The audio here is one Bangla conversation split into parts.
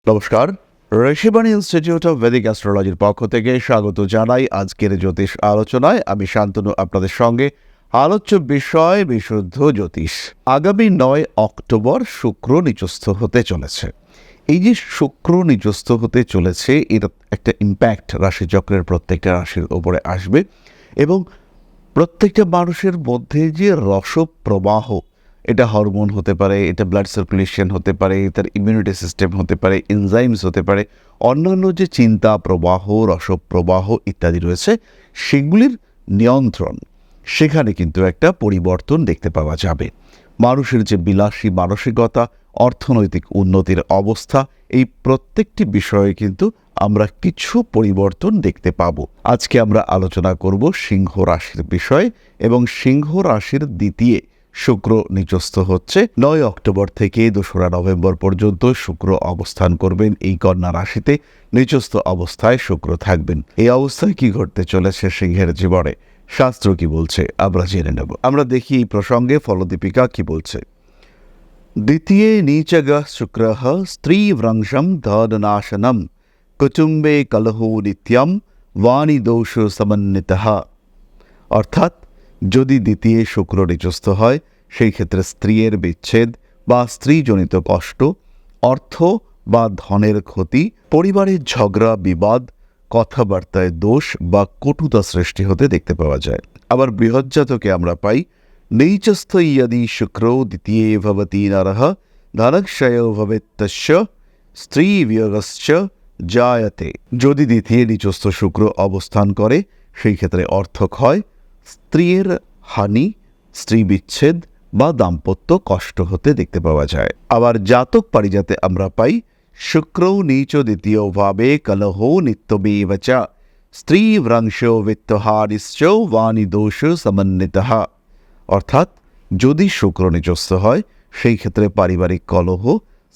নমস্কার, ঋষিবাণী ইনস্টিটিউট অফ ভেদিক অ্যাস্ট্রোলজির পক্ষ থেকে স্বাগত জানাই আজকের জ্যোতিষ আলোচনায়। আমি শান্তনু আপনাদের সঙ্গে। আলোচ্য বিষয় বিশুদ্ধ জ্যোতিষ। আগামী 9 অক্টোবর শুক্র নিচস্থ হতে চলেছে। এই যে শুক্র নিচস্থ হতে চলেছে, এর একটা ইম্প্যাক্ট রাশিচক্রের প্রত্যেকটা রাশির ওপরে আসবে এবং প্রত্যেকটা মানুষের মধ্যে যে রসপ্রবাহ, এটা হরমোন হতে পারে, এটা ব্লাড সার্কুলেশন হতে পারে, তার ইমিউনিটি সিস্টেম হতে পারে, এনজাইমস হতে পারে, অন্যান্য যে চিন্তা প্রবাহ, রসপ্রবাহ ইত্যাদি রয়েছে, সেগুলির নিয়ন্ত্রণ, সেখানে কিন্তু একটা পরিবর্তন দেখতে পাওয়া যাবে। মানুষের যে বিলাসী মানসিকতা, অর্থনৈতিক উন্নতির অবস্থা, এই প্রত্যেকটি বিষয়ে কিন্তু আমরা কিছু পরিবর্তন দেখতে পাব। আজকে আমরা আলোচনা করব সিংহ রাশির বিষয়ে এবং সিংহ রাশির দ্বিতীয় শুক্র নিচস্থ হচ্ছে 9 অক্টোবর থেকে 2রা নভেম্বর পর্যন্ত শুক্র অবস্থান করবেন এই কন্যা রাশিতে। নিচস্থ অবস্থায় শুক্র থাকবেন। এই অবস্থায় কি ঘটতে চলেছে সিংহের জীবনে, শাস্ত্র কি বলছে আমরা জেনে নেব। আমরা দেখি এই প্রসঙ্গে ফলদীপিকা কি বলছে। দ্বিতীয় নীচগ শুক্রঃ স্ত্রীব্রংশম ধননাশনম কুটুম্বে কলহো নিত্যম বাণী দোষ সমন্বিতঃ। অর্থাৎ যদি দ্বিতীয় শুক্র নিচস্থ হয়, সেই ক্ষেত্রে স্ত্রীর বিচ্ছেদ বা স্ত্রীজনিত কষ্ট, অর্থ বা ধনের ক্ষতি, পরিবারের ঝগড়া বিবাদ, কথাবার্তায় দোষ বা কটুতা সৃষ্টি হতে দেখতে পাওয়া যায়। আবার বৃহজ্জাতকে আমরা পাই নৈচস্থ ইয়দি শুক্র দ্বিতীয়ে ভবতি নরঃ ধনক্ষয় ভবেত্তস্য স্ত্রী বিয়োগশ্চ জায়তে। যদি দ্বিতীয় নিচস্থ শুক্র অবস্থান করে, সেই ক্ষেত্রে অর্থক্ষয়, স্ত্রীর হানি, স্ত্রী বিচ্ছেদ বা দাম্পত্য কষ্ট হতে দেখতে পাওয়া যায়। আবার জাতক পারিজাতে আমরা পাই শুক্র নীচ দ্বিতীয় ভাবে কলহ নিত্যমেব চ স্ত্রী ভ্রংশ বিত্তহারিশ্চ বাণী দোষ সমন্বিতঃ। অর্থাৎ যদি শুক্র নিচস্থ হয়, সেই ক্ষেত্রে পারিবারিক কলহ,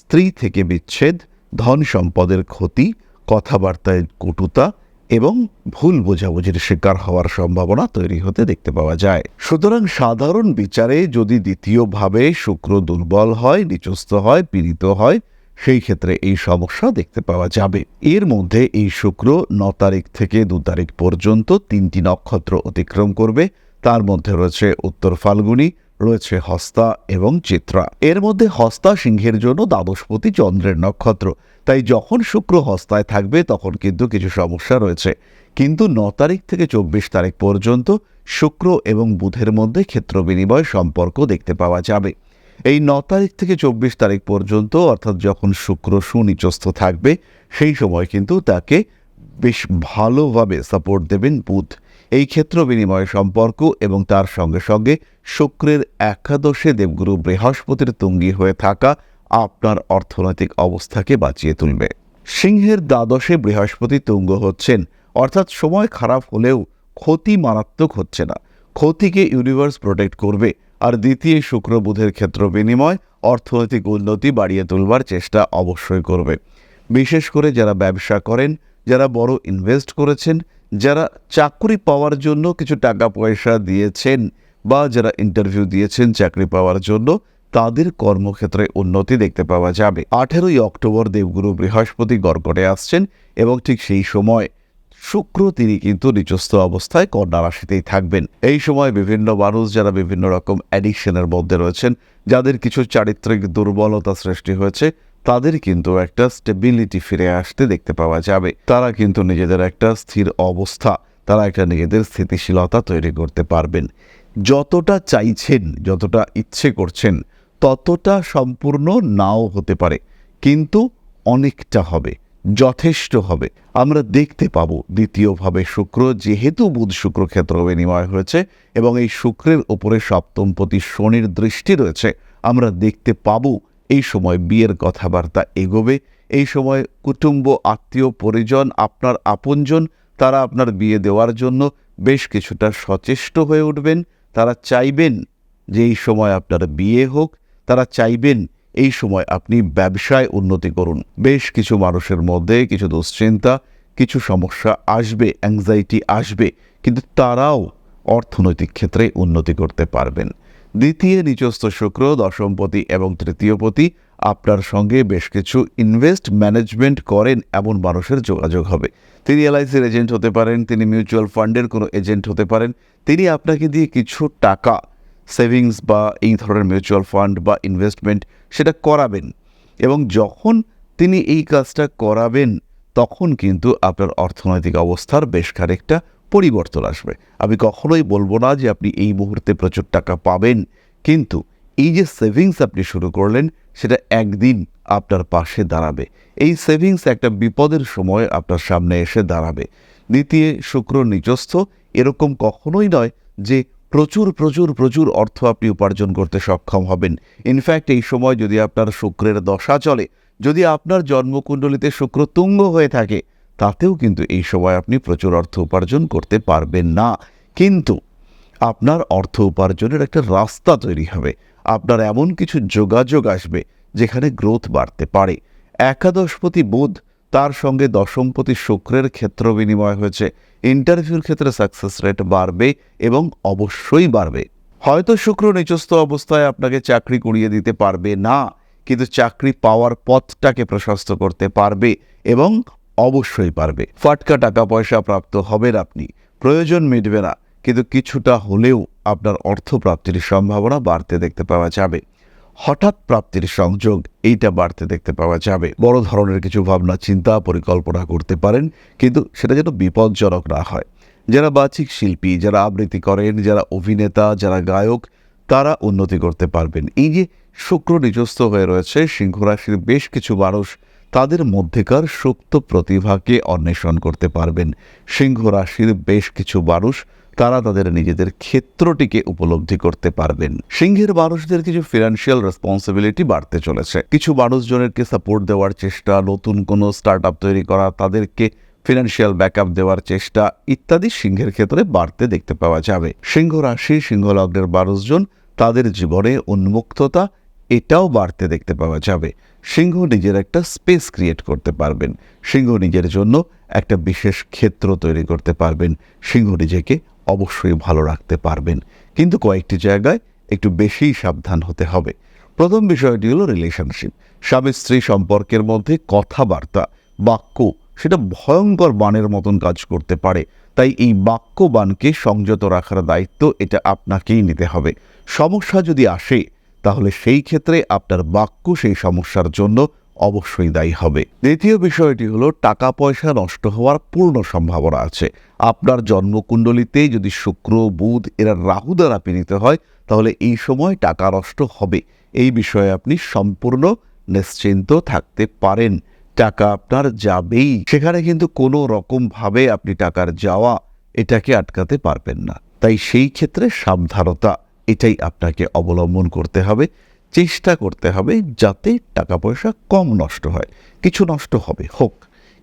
স্ত্রী থেকে বিচ্ছেদ, ধন সম্পদের ক্ষতি, কথাবার্তায় কটুতা এবং ভুল বোঝাবুঝির শিকার হওয়ার সম্ভাবনা তৈরি হতে দেখতে পাওয়া যায়। সুতরাং সাধারণ বিচারে যদি দ্বিতীয়ভাবে শুক্র দুর্বল হয়, নিচস্থ হয়, পীড়িত হয়, সেই ক্ষেত্রে এই সমস্যা দেখতে পাওয়া যাবে। এর মধ্যে এই শুক্র 9 তারিখ থেকে 2 তারিখ পর্যন্ত 3টি নক্ষত্র অতিক্রম করবে। তার মধ্যে রয়েছে উত্তর ফাল্গুনী, রয়েছে হস্তা এবং চিত্রা। এর মধ্যে হস্তা সিংহের জন্য দ্বাদশপতি চন্দ্রের নক্ষত্র, তাই যখন শুক্র হস্তায় থাকবে তখন কিন্তু কিছু সমস্যা রয়েছে। কিন্তু 9 তারিখ থেকে 24 তারিখ পর্যন্ত শুক্র এবং বুধের মধ্যে ক্ষেত্র বিনিময় সম্পর্ক দেখতে পাওয়া যাবে। এই 9 তারিখ থেকে 24 তারিখ পর্যন্ত, অর্থাৎ যখন শুক্র সুনিচস্থ থাকবে, সেই সময় কিন্তু তাকে বেশ ভালোভাবে সাপোর্ট দেবেন বুধ। এই ক্ষেত্র বিনিময় সম্পর্ক এবং তার সঙ্গে সঙ্গে শুক্রের একাদশে দেবগুরু বৃহস্পতির তুঙ্গি হয়ে থাকা আপনার অর্থনৈতিক অবস্থাকে বাঁচিয়ে তুলবে। সিংহের দ্বাদশে বৃহস্পতি তুঙ্গ হচ্ছেন, অর্থাৎ সময় খারাপ হলেও ক্ষতি মারাত্মক হচ্ছে না। ক্ষতিকে ইউনিভার্স প্রোটেক্ট করবে। আর দ্বিতীয় শুক্র বুধের ক্ষেত্র বিনিময় অর্থনৈতিক উন্নতি বাড়িয়ে তুলবার চেষ্টা অবশ্যই করবে। বিশেষ করে যারা ব্যবসা করেন, যারা বড় ইনভেস্ট করেছেন, যারা চাকরি পাওয়ার জন্য কিছু টাকা পয়সা দিয়েছেন বা যারা ইন্টারভিউ দিয়েছেন চাকরি পাওয়ার জন্য, তাদের কর্মক্ষেত্রে উন্নতি দেখতে পাওয়া যাবে। 18ই অক্টোবর দেবগুরু বৃহস্পতি কর্কটে আসছেন এবং ঠিক সেই সময় শুক্র তিনি কিন্তু নিচস্থ অবস্থায় কন্যা রাশিতেই থাকবেন। এই সময় বিভিন্ন মানুষ যারা বিভিন্ন রকম অ্যাডিকশনের মধ্যে রয়েছেন, যাদের কিছু চারিত্রিক দুর্বলতা সৃষ্টি হয়েছে, তাদের কিন্তু একটা স্টেবিলিটি ফিরে আসতে দেখতে পাওয়া যাবে। তারা কিন্তু নিজেদের একটা স্থির অবস্থা, তারা একটা নিজেদের স্থিতিশীলতা তৈরি করতে পারবেন। যতটা চাইছেন, যতটা ইচ্ছে করছেন, ততটা সম্পূর্ণ নাও হতে পারে, কিন্তু অনেকটা হবে, যথেষ্ট হবে। আমরা দেখতে পাবো দ্বিতীয়ভাবে শুক্র, যেহেতু বুধ শুক্র ক্ষেত্র বিনিময় হয়েছে এবং এই শুক্রের উপরে সপ্তমপতি শনির দৃষ্টি রয়েছে, আমরা দেখতে পাবো এই সময় বিয়ের কথাবার্তা এগোবে। এই সময় কুটুম্ব, আত্মীয় পরিজন, আপনার আপনজন, তারা আপনার বিয়ে দেওয়ার জন্য বেশ কিছুটা সচেষ্ট হয়ে উঠবেন। তারা চাইবেন যে এই সময় আপনার বিয়ে হোক, তারা চাইবেন এই সময় আপনি ব্যবসায় উন্নতি করুন। বেশ কিছু মানুষের মধ্যে কিছু দুশ্চিন্তা, কিছু সমস্যা আসবে, অ্যাংজাইটি আসবে, কিন্তু তারাও অর্থনৈতিক ক্ষেত্রে উন্নতি করতে পারবেন। দ্বিতীয় নিচস্থ শুক্র দশমপতি এবং তৃতীয়পতি আপনার সঙ্গে বেশ কিছু ইনভেস্ট ম্যানেজমেন্ট করেন এমন মানুষের যোগাযোগ হবে। তিনি এলআইসির এজেন্ট হতে পারেন, তিনি মিউচুয়াল ফান্ডের কোনো এজেন্ট হতে পারেন, তিনি আপনাকে দিয়ে কিছু টাকা সেভিংস বা এই ধরনের মিউচুয়াল ফান্ড বা ইনভেস্টমেন্ট সেটা করাবেন, এবং যখন তিনি এই কাজটা করাবেন তখন কিন্তু আপনার অর্থনৈতিক অবস্থার বেশ খানিকটা পরিবর্তন আসবে। আমি কখনোই বলবো না যে আপনি এই মুহূর্তে প্রচুর টাকা পাবেন, কিন্তু এই যে সেভিংস আপনি শুরু করলেন সেটা একদিন আপনার পাশে দাঁড়াবে। এই সেভিংস একটা বিপদের সময় আপনার সামনে এসে দাঁড়াবে। দ্বিতীয়, শুক্র নিচস্থ, এরকম কখনোই নয় যে প্রচুর প্রচুর প্রচুর অর্থ আপনি উপার্জন করতে সক্ষম হবেন। ইনফ্যাক্ট এই সময় যদি আপনার শুক্রের দশা চলে, যদি আপনার জন্মকুণ্ডলিতে শুক্র তুঙ্গ হয়ে থাকে, তাতেও কিন্তু এই সময় আপনি প্রচুর অর্থ উপার্জন করতে পারবেন না। কিন্তু আপনার অর্থ উপার্জনের একটা রাস্তা তৈরি হবে, আপনার এমন কিছু যোগাযোগ আসবে যেখানে গ্রোথ বাড়তে পারে। একাদশপতি বুধ, তার সঙ্গে দশমপতি শুক্রের ক্ষেত্র বিনিময় হয়েছে। ইন্টারভিউর ক্ষেত্রে সাকসেস রেট বাড়বে এবং অবশ্যই বাড়বে। হয়তো শুক্র নিচস্থ অবস্থায় আপনাকে চাকরি করিয়ে দিতে পারবে না, কিন্তু চাকরি পাওয়ার পথটাকে প্রশস্ত করতে পারবে এবং অবশ্যই পারবে। ফাটকা টাকা পয়সা প্রাপ্ত হবেন আপনি, প্রয়োজন মিটবে না, কিন্তু কিছুটা হলেও আপনার অর্থপ্রাপ্তির সম্ভাবনা বাড়তে দেখতে পাওয়া যাবে। হঠাৎ প্রাপ্তির সংযোগ এইটা বাড়তে দেখতে পাওয়া যাবে। বড় ধরনের কিছু ভাবনা চিন্তা পরিকল্পনা করতে পারেন, কিন্তু সেটা যেন বিপজ্জনক না হয়। যারা বাচিক শিল্পী, যারা আবৃত্তি করেন, যারা অভিনেতা, যারা গায়ক, তারা উন্নতি করতে পারবেন। এই যে শুক্র নিচস্থ হয়ে রয়েছে, সিংহ রাশির বেশ কিছু মানুষ তাদের মধ্যেকার সুপ্ত প্রতিভাকে অন্বেষণ করতে পারবেন। সিংহ রাশির বেশ কিছু মানুষ তারা তাদের নিজেদের ক্ষেত্রটিকে উপলব্ধি করতে পারবেন। সিংহের মানুষদের কিছু ফিনান্সিয়াল রেসপন্সিবিলিটি বাড়তে চলেছে। কিছু মানুষজনেরকে সাপোর্ট দেওয়ার চেষ্টা, নতুন কোনো স্টার্ট আপ তৈরি করা, তাদেরকে ফিনান্সিয়াল ব্যাকআপ দেওয়ার চেষ্টা ইত্যাদি সিংহের ক্ষেত্রে বাড়তে দেখতে পাওয়া যাবে। সিংহ রাশি, সিংহ লগ্নের মানুষজন, তাদের জীবনে উন্মুক্ততা এটাও বাড়তে দেখতে পাওয়া যাবে। সিংহ নিজের একটা স্পেস ক্রিয়েট করতে পারবেন, সিংহ নিজের জন্য একটা বিশেষ ক্ষেত্র তৈরি করতে পারবেন, সিংহ নিজেকে অবশ্যই ভালো রাখতে পারবেন। কিন্তু কয়েকটি জায়গায় একটু বেশিই সাবধান হতে হবে। প্রথম বিষয়টি হলো রিলেশনশিপ। স্বামী স্ত্রী সম্পর্কের মধ্যে কথাবার্তা, বাক্য, সেটা ভয়ঙ্কর বাণের মতন কাজ করতে পারে। তাই এই বাক্য বাণকে সংযত রাখার দায়িত্ব এটা আপনাকেই নিতে হবে। সমস্যা যদি আসে তাহলে সেই ক্ষেত্রে আপনার বাক্য সেই সমস্যার জন্য অবশ্যই দায়ী হবে। দ্বিতীয় বিষয়টি হলো টাকা পয়সা নষ্ট হওয়ার পূর্ণ সম্ভাবনা আছে। আপনার জন্মকুণ্ডলিতে যদি শুক্র, বুধ এরা রাহু দ্বারা পীড়িত হয়, তাহলে এই সময় টাকা নষ্ট হবে। এই বিষয়ে আপনি সম্পূর্ণ নিশ্চিন্ত থাকতে পারেন। টাকা আপনার যাবেই, সেখানে কিন্তু কোনো রকমভাবে আপনি টাকার যাওয়া এটাকে আটকাতে পারবেন না। তাই সেই ক্ষেত্রে সাবধানতা এটাই আপনাকে অবলম্বন করতে হবে। চেষ্টা করতে হবে যাতে টাকা পয়সা কম নষ্ট হয়। কিছু নষ্ট হবে, হোক,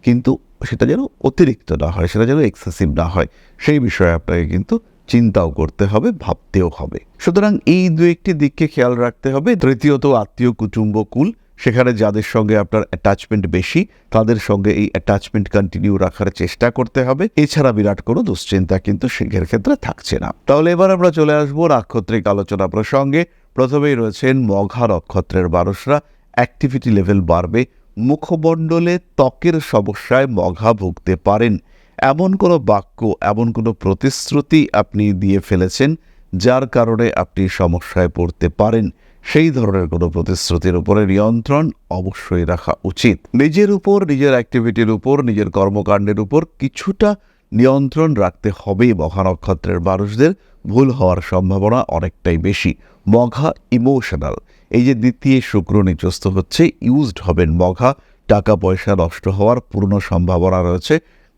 কিন্তু সেটা যেন অতিরিক্ত না হয়, সেটা যেন এক্সেসিভ না হয়, সেই বিষয়ে আপনাকে কিন্তু চিন্তাও করতে হবে, ভাবতেও হবে। সুতরাং এই দু একটি দিককে খেয়াল রাখতে হবে। তৃতীয়ত, আত্মীয় কুটুম্বকুল, সেখানে যাদের সঙ্গে আপনার অ্যাটাচমেন্ট বেশি তাদের সঙ্গে এই অ্যাটাচমেন্ট কন্টিনিউ রাখার চেষ্টা করতে হবে। এছাড়া বিরাট কোনো দুশ্চিন্তা কিন্তু সিংহের ক্ষেত্রে থাকছে না। তাহলে এবার আমরা চলে আসবো নাক্ষত্রিক আলোচনা প্রসঙ্গে। প্রথমেই রয়েছেন মঘা নক্ষত্রের মানুষরা। অ্যাক্টিভিটি লেভেল বাড়বে। মুখমণ্ডলে ত্বকের সমস্যায় মঘা ভুগতে পারেন। এমন কোনো বাক্য, এমন কোনো প্রতিশ্রুতি আপনি দিয়ে ফেলেছেন যার কারণে আপনি সমস্যায় পড়তে পারেন। সেই ধরনের কোনো প্রতিশ্রুতির উপরে নিয়ন্ত্রণ অবশ্যই রাখা উচিত। নিজের উপর, নিজের অ্যাক্টিভিটির উপর, নিজের কর্মকাণ্ডের উপর কিছুটা নিয়ন্ত্রণ রাখতে হবে মঘা নক্ষত্রের মানুষদের। ভুল হওয়ার সম্ভাবনা অনেকটাই বেশি। মঘা ইমোশনাল। এই যে দ্বিতীয় শুক্র নিচস্থ হচ্ছে, ইউজড হবেন মঘা। টাকা পয়সা নষ্ট হওয়ার পূর্ণ সম্ভাবনা রয়েছে।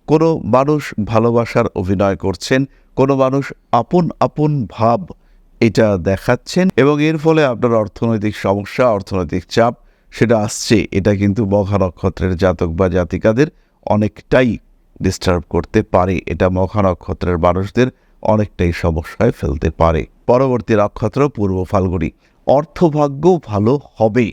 কোনো মানুষ ভালোবাসার অভিনয় করছেন, কোনো মানুষ আপন আপন ভাব এটা দেখাচ্ছেন, এবং এর ফলে আপনার অর্থনৈতিক সমস্যা, অর্থনৈতিক চাপ সেটা আসছে। এটা কিন্তু মঘা নক্ষত্রের জাতক বা জাতিকাদের অনেকটাই ডিস্টার্ব করতে পারে। এটা মঘা নক্ষত্রের মানুষদের অনেকটাই সমস্যায় ফেলতে পারে। পরবর্তী নক্ষত্র পূর্ব ফাল্গুনী। অর্থভাগ্য ভালো হবে,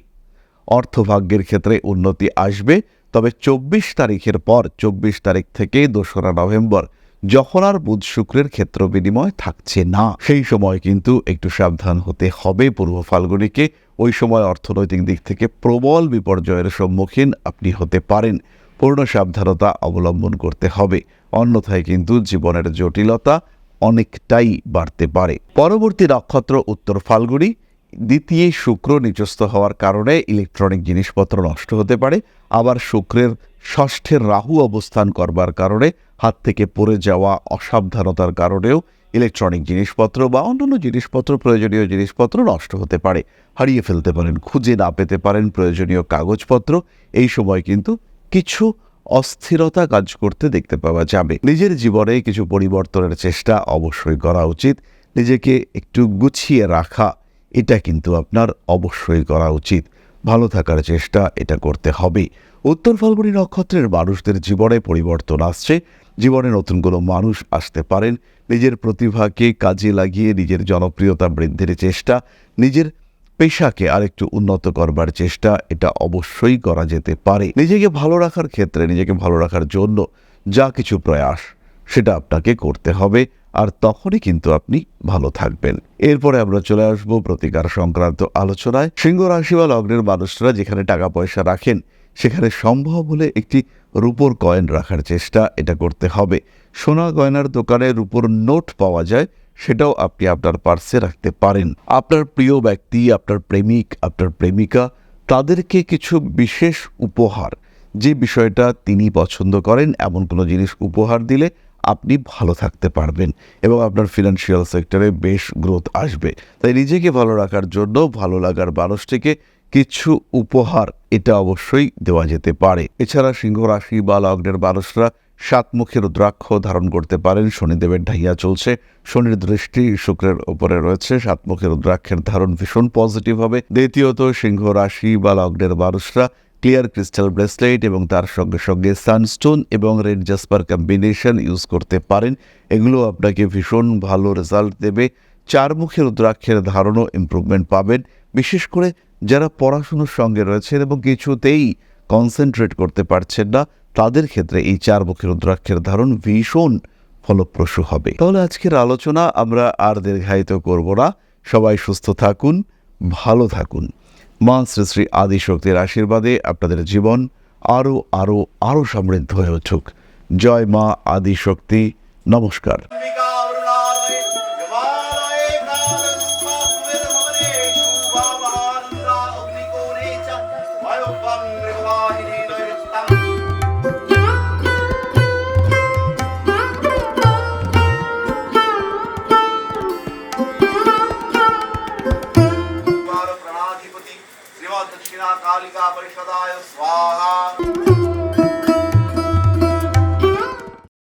অর্থভাগ্যের ক্ষেত্রে উন্নতি আসবে। তবে 24 তারিখের পর, 24 তারিখ থেকে 2রা নভেম্বর যখন আর বুধ শুক্রের ক্ষেত্র বিনিময় থাকছে না, সেই সময় কিন্তু একটু সাবধান হতে হবে পূর্ব ফাল্গুনীকে। ওই সময় অর্থনৈতিক দিক থেকে প্রবল বিপর্যয়ের সম্মুখীন আপনি হতে পারেন। পূর্ণ সাবধানতা অবলম্বন করতে হবে, অন্যথায় কিন্তু জীবনের জটিলতা অনেকটাই বাড়তে পারে। পরবর্তী নক্ষত্র উত্তর ফাল্গুনী। দ্বিতীয় শুক্র নিচস্থ হওয়ার কারণে ইলেকট্রনিক জিনিসপত্র নষ্ট হতে পারে। আবার শুক্রের ষষ্ঠের রাহু অবস্থান করবার কারণে হাত থেকে পড়ে যাওয়া অসাবধানতার কারণেও ইলেকট্রনিক জিনিসপত্র বা অন্যান্য জিনিসপত্র, প্রয়োজনীয় জিনিসপত্র নষ্ট হতে পারে, হারিয়ে ফেলতে পারেন, খুঁজে না পেতে পারেন প্রয়োজনীয় কাগজপত্র। এই সময় কিন্তু কিছু অস্থিরতা কাজ করতে দেখতে পাওয়া যাবে। নিজের জীবনে কিছু পরিবর্তনের চেষ্টা অবশ্যই করা উচিত। নিজেকে একটু গুছিয়ে রাখা, এটা কিন্তু আপনার অবশ্যই করা উচিত। ভালো থাকার চেষ্টা এটা করতে হবে। উত্তর ফাল্গুনী নক্ষত্রের মানুষদের জীবনে পরিবর্তন আসছে। জীবনে নতুন কোনো মানুষ আসতে পারেন। নিজের প্রতিভাকে কাজে লাগিয়ে নিজের জনপ্রিয়তা বৃদ্ধির চেষ্টা, নিজের পেশাকে আরেকটু উন্নত করবার চেষ্টা, এটা অবশ্যই করা যেতে পারে। নিজেকে ভালো রাখার ক্ষেত্রে, নিজেকে ভালো রাখার জন্য যা কিছু প্রয়াস, সেটা আপনাকে করতে হবে, আর তখনই কিন্তু আপনি ভালো থাকবেন। এরপরে আমরা চলে আসবো প্রতিকার সংক্রান্ত আলোচনায়। সিংহ রাশি বা লগ্নের মানুষরা যেখানে টাকা পয়সা রাখেন, সেখানে সম্ভব হলে একটি রূপোর কয়েন রাখার চেষ্টা এটা করতে হবে। সোনা গয়নার দোকানে রূপোর নোট পাওয়া যায়, সেটাও আপনি আপনার পার্সে রাখতে পারেন। আপনার প্রিয় ব্যক্তি, আপনার প্রেমিক, আপনার প্রেমিকা, তাদেরকে কিছু বিশেষ উপহার, যে বিষয়টা তিনি পছন্দ করেন এমন কোনো জিনিস উপহার দিলে আপনি ভালো থাকতে পারবেন এবং আপনার ফিনান্সিয়াল সেক্টরে বেশ গ্রোথ আসবে। তাই নিজেকে ভালো রাখার জন্য ভালো লাগার মানুষটিকে কিছু উপহার এটা অবশ্যই দেওয়া যেতে পারে। এছাড়া সিংহ রাশি বা লগ্নের মানুষরা সাতমুখী রুদ্রাক্ষ ধারণ করতে পারেন। শনিদেবের ঢাইয়া চলছে, শনির দৃষ্টি শুক্রের উপরে রয়েছে। সাতমুখী রুদ্রাক্ষের ধারণ ভীষণ পজিটিভ হবে। দ্বিতীয়ত, সিংহ রাশি বা লগ্নের মানুষরা ক্লিয়ার ক্রিস্টাল ব্রেসলেট এবং তার সঙ্গে সঙ্গে সানস্টোন এবং রেড জাসপার কম্বিনেশন ইউজ করতে পারেন। এগুলো আপনাকে ভীষণ ভালো রেজাল্ট দেবে। চারমুখী রুদ্রাক্ষের ধারণও ইমপ্রুভমেন্ট পাবেন। বিশেষ করে যারা পড়াশুনোর সঙ্গে রয়েছেন এবং কিছুতেই কনসেন্ট্রেট করতে পারছেন না, তাদের ক্ষেত্রে এই চারমুখী রুদ্রাক্ষের ধারণ ভীষণ ফলপ্রসূ হবে। তাহলে আজকের আলোচনা আমরা আর দীর্ঘায়িত করব না। সবাই সুস্থ থাকুন, ভালো থাকুন। মা শ্রী শ্রী আদিশক্তির আশীর্বাদে আপনাদের জীবন আরও আরও আরও সমৃদ্ধ হয়ে উঠুক। জয় মা আদিশক্তি। নমস্কার।